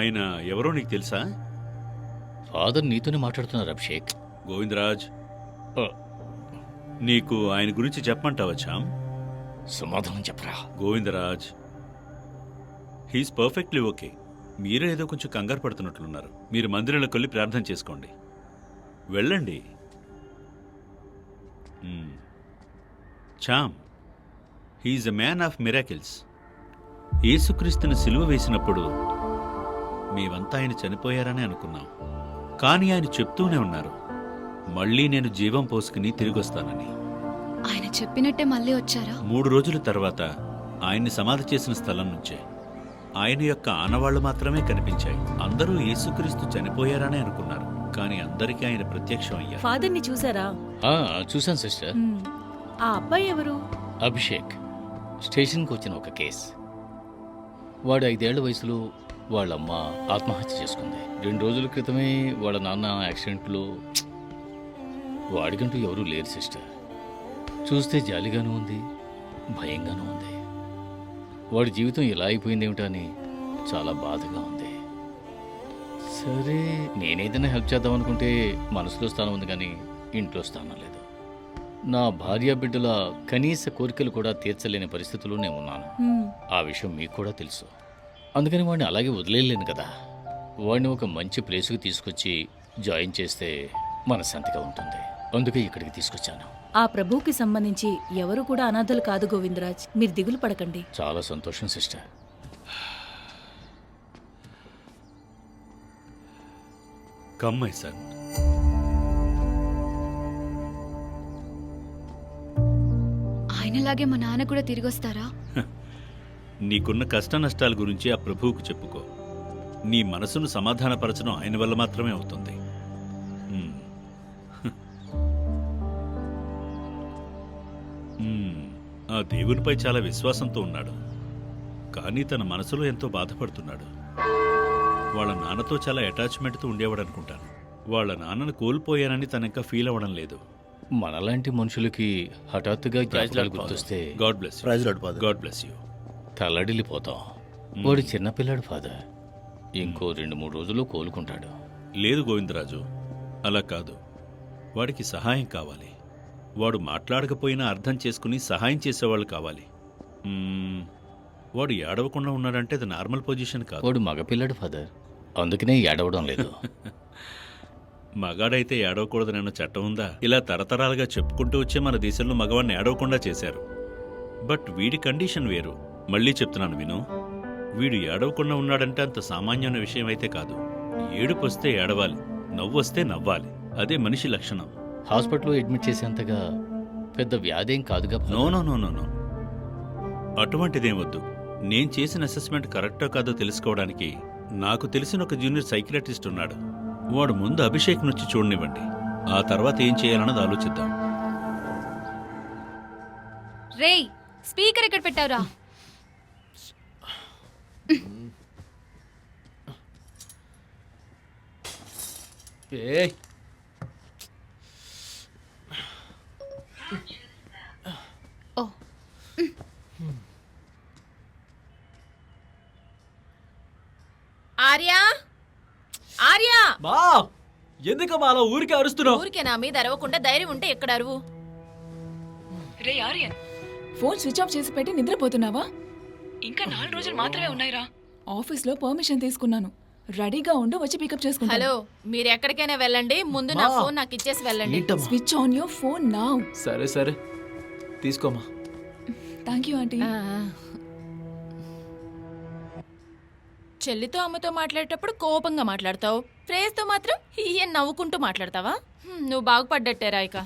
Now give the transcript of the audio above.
ఆయన ఎవరో నీకు తెలుసా? ఫాదర్ నీతోనే మాట్లాడుతున్నారు అభిషేక్. గోవిందరాజ్, నీకు ఆయన గురించి చెప్పమంటావా శ్యామ్? సమాధానం చెప్పరా. Govindaraj, he's perfectly okay. మీరే ఏదో కొంచెం కంగారు పడుతున్నట్లున్నారు. మీరు మందిరంలోకి వెళ్ళి ప్రార్థన చేసుకోండి. వెళ్ళండి. Shyam, he's a man of miracles. యేసుక్రీస్తుని సిలువ వేసినప్పుడు మేమంతా ఆయన చనిపోయారని అనుకున్నాం. కానీ ఆయన చెప్తూనే ఉన్నారు, మళ్ళీ నేను జీవం పోసుకుని తిరిగొస్తానని. ఆయన చెప్పినట్టే మళ్ళీ వచ్చారా? 3 రోజుల తర్వాత ఆయన్ని సమాధి చేసిన స్థలం నుంచే ఆయన యొక్క ఆనవాళ్లు మాత్రమే కనిపించాయి. అందరూ యేసుక్రీస్తు చనిపోయారనే అనుకున్నారు, కానీ అందరికీ ఆయన ప్రత్యక్షం అయ్యారు. ఫాదర్ ని చూసారా? చూశాను సిస్టర్. ఆ అబ్బాయి ఎవరు? అభిషేక్. స్టేషన్కి వచ్చిన ఒక కేసు. వాడు 5 ఏళ్ల వయసులో వాళ్ళమ్మ ఆత్మహత్య చేసుకుంది. 2 రోజుల క్రితమే వాళ్ళ నాన్న యాక్సిడెంట్లో. వాడికంటూ ఎవరూ లేరు సిస్టర్. చూస్తే జాలిగానూ ఉంది, భయంగానూ ఉంది. వాడి జీవితం ఇలా అయిపోయిందేమిటా అని చాలా బాధగా ఉంది. సరే, నేనేదైనా హెల్ప్ చేద్దాం అనుకుంటే మనసులో స్థానం ఉంది, కానీ ఇంట్లో స్థానం లేదు. నా భార్య బిడ్డల కనీస కోరికలు కూడా తీర్చలేని పరిస్థితుల్లో నేను ఉన్నాను. ఆ విషయం మీకు కూడా తెలుసు. అందుకని వాడిని అలాగే వదిలేయలేను కదా. వాడిని ఒక మంచి ప్లేసుకు తీసుకొచ్చి జాయిన్ చేస్తే మనశ్శాంతిగా ఉంటుంది. అందుకే ఇక్కడికి తీసుకొచ్చాను. ఆ ప్రభువుకి సంబంధించి ఎవరు కూడా అనాథలు కాదు గోవిందరాజ్. మీరు దిగులు పడకండి. చాలా సంతోషం సిస్టర్. Come my son. ఆయనలాగే మా నాన్న కూడా తిరిగొస్తారా? నీకున్న కష్ట నష్టాల గురించి ఆ ప్రభువుకు చెప్పుకో. నీ మనసును సమాధానపరచడం ఆయన వల్ల మాత్రమే అవుతుంది. ఆ దేవునిపై చాలా విశ్వాసంతో ఉన్నాడు, కానీ తన మనసులో ఎంతో బాధపడుతున్నాడు. వాళ్ళ నాన్నతో చాలా అటాచ్మెంట్తో ఉండేవాడు అనుకుంటాను. వాళ్ళ నాన్నను కోల్పోయానని తనింకా ఫీల్ అవ్వడం లేదు. మనలాంటి మనుషులకి హఠాత్తుగా జ్ఞాపకాలు గుర్తొస్తే god bless god bless you. తల్లడిల్లిపోతాం. వాడు చిన్నపిల్లాడు ఫాదర్. ఇంకో 2-3 రోజుల్లో కోలుకుంటాడు. లేదు గోవిందరాజు, అలా కాదు. వాడికి సహాయం కావాలి. వాడు మాట్లాడకపోయినా అర్థం చేసుకుని సహాయం చేసేవాళ్ళు కావాలి. వాడు ఏడవకుండా ఉన్నాడంటే అది నార్మల్ పొజిషన్ కాదు. వాడు మగపిల్లాడు ఫాదర్, అందుకనే ఏడవడం లేదు. మగాడైతే ఏడవకూడదనన్న చట్టం ఉందా? ఇలా తరతరాలుగా చెప్పుకుంటూ వచ్చే మన దేశంలో మగవాడిని ఏడవకుండా చేశారు. బట్ వీడి కండిషన్ వేరు. మళ్ళీ చెప్తున్నాను విను. వీడు ఏడవకుండా ఉన్నాడంటే అంత సామాన్యమైన విషయం అయితే కాదు. ఏడుపు వస్తే ఏడవాలి, నవ్వు వస్తే నవ్వాలి. అదే మనిషి లక్షణం. హాస్పిటల్లో అడ్మిట్ చేసేంతగా పెద్ద వ్యాధేం కాదుగా. No no no no no అటువంటిదేం వద్దు. నేను చేసిన అసెస్మెంట్ కరెక్టో కాదో తెలుసుకోవడానికి నాకు తెలిసిన ఒక జూనియర్ సైకియాట్రిస్ట్ ఉన్నాడు. వాడు ముందు అభిషేక్ నుంచి చూడనివ్వండి, ఆ తర్వాత ఏం చేయాలన్నది ఆలోచిద్దాం. రేయ్, స్పీకర్ ఎక్కడ పెట్టావురా? ఓ, ఆర్యా, ఆర్యా! మా ఎందుకమ్మా అలా ఊరికే అరుస్తున్నావు? ఊరికే నా మీద అరవకుండా ధైర్యం ఉంటే ఎక్కడ అరువు. రే ఆర్యన్, ఫోన్ స్విచ్ ఆఫ్ చేసి పెట్టి నిద్రపోతున్నావా? ఇంకా 4 రోజులు మాత్రమే ఉన్నాయిరా. ఆఫీస్లో పర్మిషన్ తీసుకున్నాను. రెడీగా ఉండు, వచ్చి పికప్ చేసుకుంటా. హలో, మీరు ఎక్కడికైనా వెళ్ళండి, ముందు నా ఫోన్ నాకు ఇచ్చేసి వెళ్ళండి. Switch on your phone now. సరే సరే, తీసుకోమా. Thank you aunty. చెల్లితో అమ్మతో మాట్లాడేటప్పుడు కోపంగా మాట్లాడతావు, ప్రేయస్తో మాత్రం ఈయన నవ్వుకుంటూ మాట్లాడతావా? నువ్వు బాగుపడ్డట్టే రాయిక.